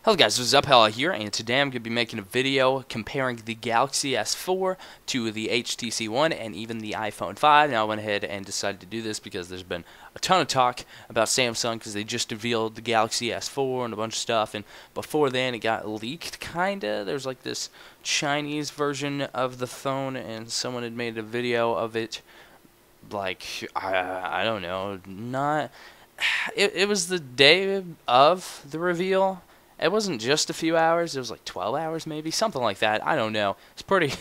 Hello guys, this is Uphella here, and today I'm going to be making a video comparing the Galaxy S4 to the HTC One and even the iPhone 5. Now I went ahead and decided to do this because there's been a ton of talk about Samsung because they just revealed the Galaxy S4 and a bunch of stuff, and before then it got leaked, kinda. There's like this Chinese version of the phone, and someone had made a video of it, like, I don't know, it was the day of the reveal. It wasn't just a few hours, it was like 12 hours maybe, something like that. I don't know. It's pretty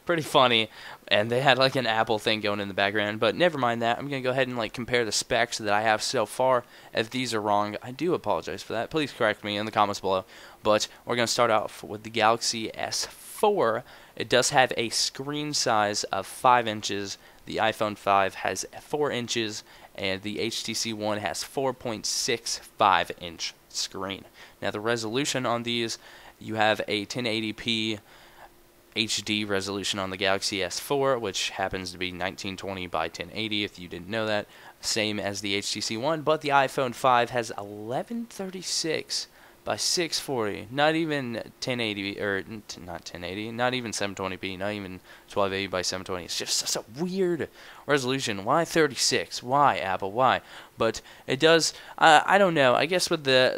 pretty funny, and they had like an Apple thing going in the background, but never mind that. I'm going to go ahead and like compare the specs that I have so far. If these are wrong, I do apologize for that. Please correct me in the comments below. But we're going to start off with the Galaxy S4. It does have a screen size of 5 inches. The iPhone 5 has 4 inches, and the HTC One has 4.65 inch screen. Now the resolution on these, you have a 1080p HD resolution on the Galaxy S4, which happens to be 1920 by 1080 if you didn't know that, same as the HTC One, but the iPhone 5 has 1136 by 640, not even 1080, or not 1080, not even 720p, not even 1280 by 720. It's just such a weird resolution. Why 36? Why, Apple? Why? But it does, I don't know. I guess with the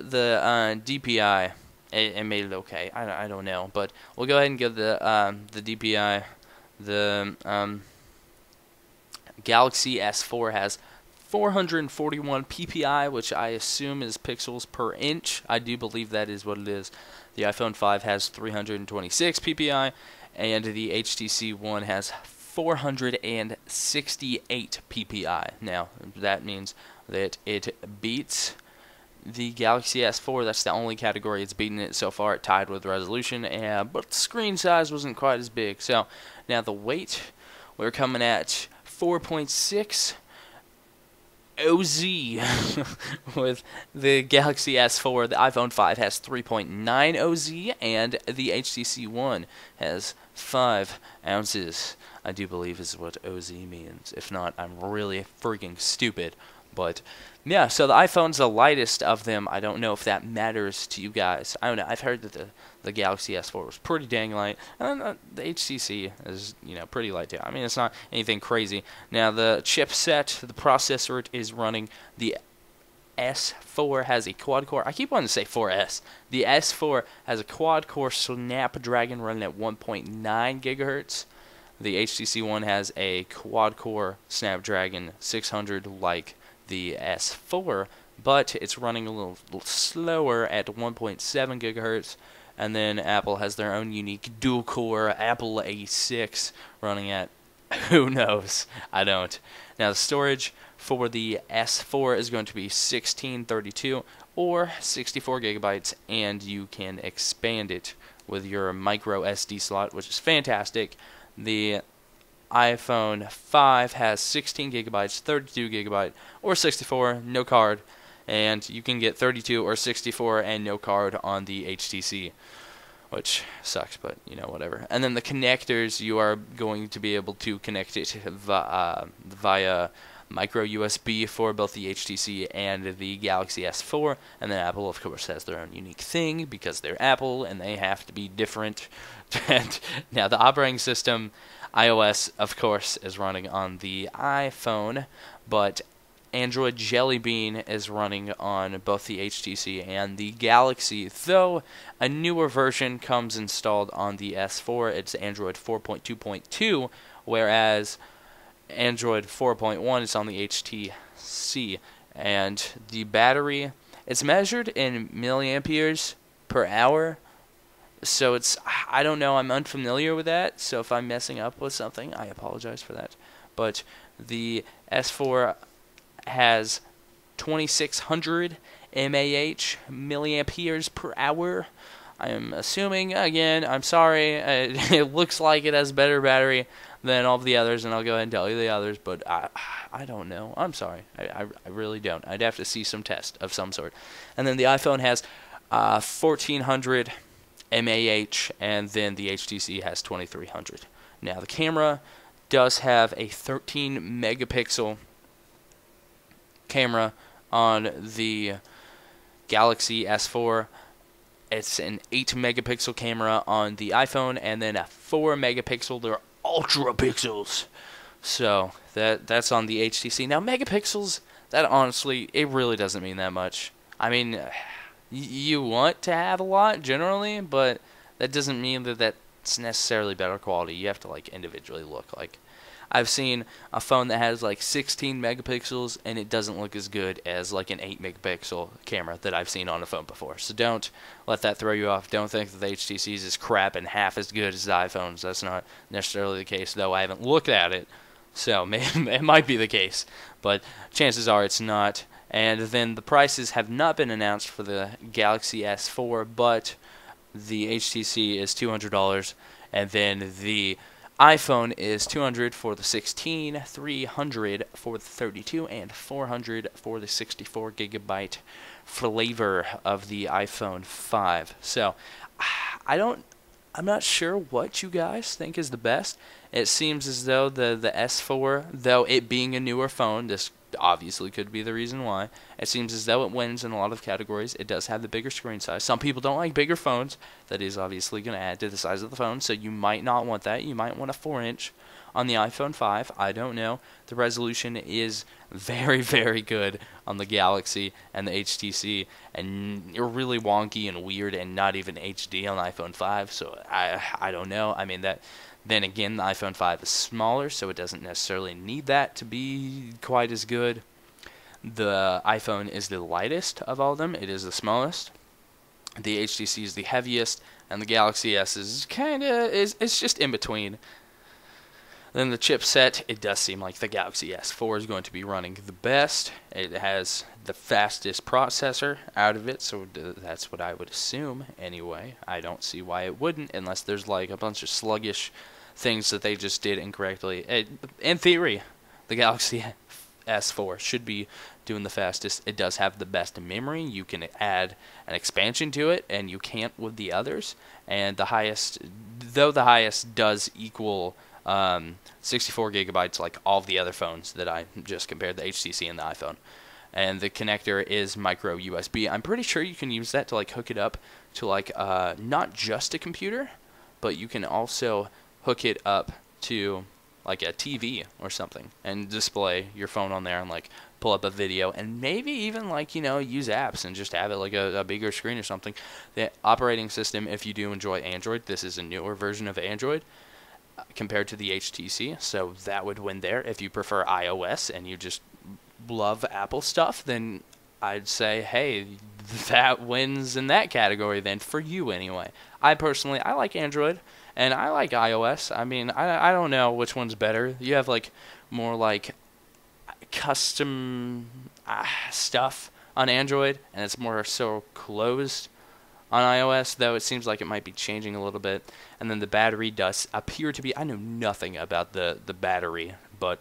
DPI, it made it okay. I don't know. But we'll go ahead and give the DPI. The Galaxy S4 has 441 ppi, which I assume is pixels per inch. I do believe that is what it is. The iPhone 5 has 326 ppi, and the HTC One has 468 ppi. Now, that means that it beats the Galaxy S4. That's the only category it's beaten it so far. It tied with resolution, but the screen size wasn't quite as big. So, now the weight, we're coming at 4.6 OZ with the Galaxy S4. The iPhone 5 has 3.9 OZ, and the HTC One has 5 ounces. I do believe is what OZ means. If not, I'm really freaking stupid. But yeah, so the iPhone's the lightest of them. I don't know if that matters to you guys. I don't know. I've heard that the Galaxy S4 was pretty dang light, and the HTC is, pretty light too. I mean, it's not anything crazy. Now the chipset, the processor is running. The S4 has a quad-core. I keep wanting to say 4S. The S4 has a quad-core Snapdragon running at 1.9 gigahertz. The HTC One has a quad-core Snapdragon 600 like the S4, but it's running a little slower at 1.7 gigahertz. And then Apple has their own unique dual-core Apple A6 running at, who knows? I don't. Now the storage for the S4 is going to be 1632 or 64 gigabytes, and you can expand it with your micro SD slot, which is fantastic. The iPhone 5 has 16 gigabytes, 32 gigabyte, or 64, no card, and you can get 32 or 64 and no card on the HTC, which sucks, but whatever. And then the connectors, you are going to be able to connect it via micro USB for both the HTC and the Galaxy S4, and then Apple, of course, has their own unique thing because they're Apple and they have to be different. And now the operating system, iOS, of course, is running on the iPhone, but Android Jelly Bean is running on both the HTC and the Galaxy, though a newer version comes installed on the S4. It's Android 4.2.2, whereas Android 4.1 is on the HTC. And the battery, it's measured in milliamperes per hour. So it's, I don't know, I'm unfamiliar with that, so if I'm messing up with something, I apologize for that. But the S4 has 2600 mAh, milliamperes per hour. I am assuming, again, I'm sorry, it looks like it has better battery than all of the others, and I'll go ahead and tell you the others, but I don't know. I'm sorry. I really don't. I'd have to see some test of some sort. And then the iPhone has 1400 mAh, and then the HTC has 2300. Now the camera does have a 13 megapixel camera on the Galaxy S4, It's an 8 megapixel camera on the iPhone, and then a 4 megapixel. They're ultra pixels. So that's on the HTC. Now megapixels, that honestly, it really doesn't mean that much. I mean, you want to have a lot generally, but that doesn't mean that that's necessarily better quality. You have to like individually look. Like, I've seen a phone that has like 16 megapixels and it doesn't look as good as like an 8 megapixel camera that I've seen on a phone before. So don't let that throw you off. Don't think that the HTC's is crap and half as good as the iPhones. That's not necessarily the case, though I haven't looked at it. So it might be the case, but chances are it's not. And then the prices have not been announced for the Galaxy S4, but the HTC is $200, and then the iPhone is $200 for the 16, $300 for the 32, and $400 for the 64 gigabyte flavor of the iPhone 5. So I'm not sure what you guys think is the best. It seems as though the S4, though it being a newer phone, this obviously could be the reason why. It seems as though it wins in a lot of categories. It does have the bigger screen size. Some people don't like bigger phones. That is obviously going to add to the size of the phone, so you might not want that. You might want a 4-inch on the iPhone 5. I don't know. The resolution is very, very good on the Galaxy and the HTC, and you're really wonky and weird and not even HD on the iPhone 5, so I don't know. I mean, then again, the iPhone 5 is smaller, so it doesn't necessarily need that to be quite as good. The iPhone is the lightest of all of them. It is the smallest. The HTC is the heaviest, and the Galaxy S is it's just in between. Then the chipset, it does seem like the Galaxy S4 is going to be running the best. It has the fastest processor out of it, so that's what I would assume anyway. I don't see why it wouldn't, unless there's like a bunch of sluggish things that they just did incorrectly. In theory, the Galaxy S4 should be doing the fastest. It does have the best memory. You can add an expansion to it, and you can't with the others. And the highest does equal 64 gigabytes like all the other phones that I just compared, the HTC and the iPhone. And the connector is micro USB. I'm pretty sure you can use that to like hook it up to like not just a computer, but you can also hook it up to like a TV or something and display your phone on there and like pull up a video and maybe even like, you know, use apps and just have it like a bigger screen or something. The operating system, if you do enjoy Android, this is a newer version of Android compared to the HTC, so that would win there. If you prefer iOS and you just love Apple stuff, then I'd say, hey, that wins in that category then, for you anyway. I like Android, and I like iOS. I mean, I don't know which one's better. You have like more like custom stuff on Android, and it's more so closed on iOS, though it seems like it might be changing a little bit. And then the battery does appear to be, I know nothing about the battery, but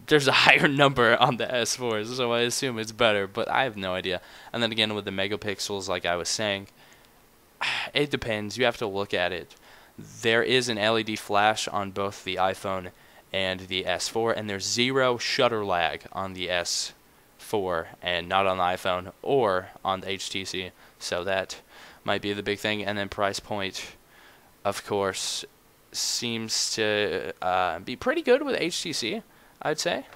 there's a higher number on the S4, so I assume it's better, but I have no idea. And then again, with the megapixels, like I was saying, it depends. You have to look at it. There is an LED flash on both the iPhone and the S4, and there's zero shutter lag on the S4 and not on the iPhone or on the HTC, so that might be the big thing. And then price point, of course, seems to be pretty good with HTC, I'd say.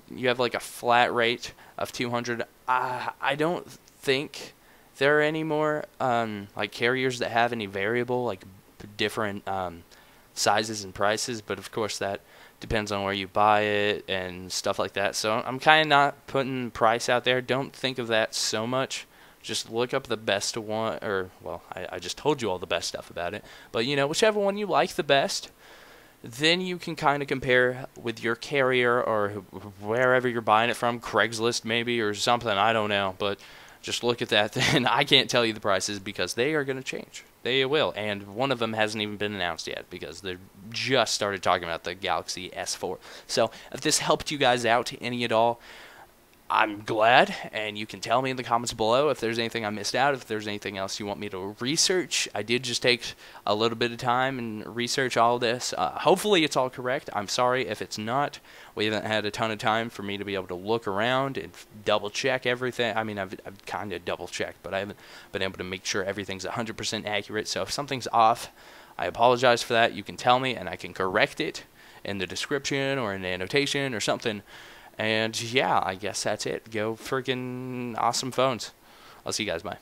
You have like a flat rate of 200. I don't think there are any more like carriers that have any variable like different sizes and prices, but of course that depends on where you buy it and stuff like that. So I'm kind of not putting price out there. Don't think of that so much. Just look up the best one, or, well, I just told you all the best stuff about it. But, you know, whichever one you like the best, then you can kind of compare with your carrier or wherever you're buying it from, Craigslist maybe or something, I don't know. But just look at that. Then I can't tell you the prices because they are going to change. They will. And one of them hasn't even been announced yet because they just started talking about the Galaxy S4. So if this helped you guys out any at all, I'm glad, and you can tell me in the comments below if there's anything I missed out, if there's anything else you want me to research. I did just take a little bit of time and research all this. Hopefully it's all correct. I'm sorry if it's not. We haven't had a ton of time for me to be able to look around and double check everything. I mean, I've kind of double checked, but I haven't been able to make sure everything's 100% accurate. So if something's off, I apologize for that. You can tell me, and I can correct it in the description or in the annotation or something. And yeah, I guess that's it. Go freaking awesome phones. I'll see you guys. Bye.